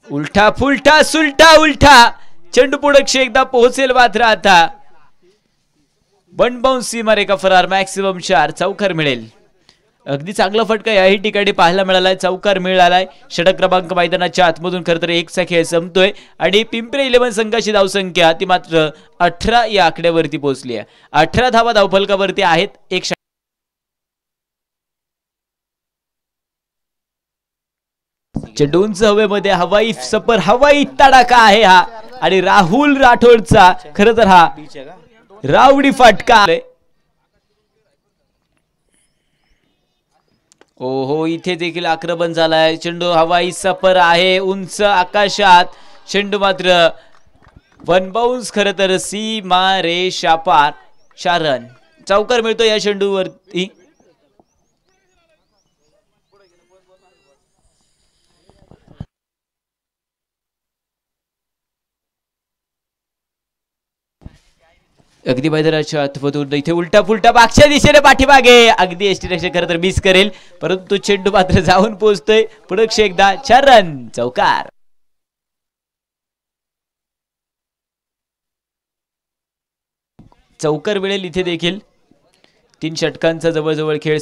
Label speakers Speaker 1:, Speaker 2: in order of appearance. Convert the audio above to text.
Speaker 1: उलटा फुलटा सुलटा उलटा चेंडू पुढे एकदा पोहोचेल मात्र आता वन बाउन्स सीमारेखा फरार मॅक्सिमम 4 चौकार मिळेल. अगदी चांगला फटका याही ठिकाणी पाहायला मिळालाय. चौकार मिळालाय. षटक क्रमांक मैदानाच्या आतमधून खरं तर 1चा खेळ संपतोय आणि पिंपरी 11 संघाची धावसंख्या ती मात्र 18 या आकड्यावरती पोहोचली आहे. 18 धावा धावफलकावरती आहेत. एक चेंडू उंच हवेमध्ये हवाई सपर हवाई तडाखा आहे हा आणि राहुल राठोडचा खरं तर हा रावडी फटका. ओहो इथे देखील आक्रमण झालाय. चेंडू हवाई सपर आहे उंच आकाशात. चेंडू मात्र वन बाउन्स खरं तर सीमा रेषा पार. 4 रन चौकार मिळतो या चेंडूवरती. अगदी मैदानाच्या आतमधून इथे उलटा फुलटा मागच्या दिशेने पाठीमागे अगदी यष्टीरक्षक खरं तर मिस करेल परंतु चेंडू मात्र जाऊन पोहोचतोय. पुढे एकदा 4 रन चौकार. चौकार मिळेल इथे देखील. 3 षटकांचा जवळजवळ खेळ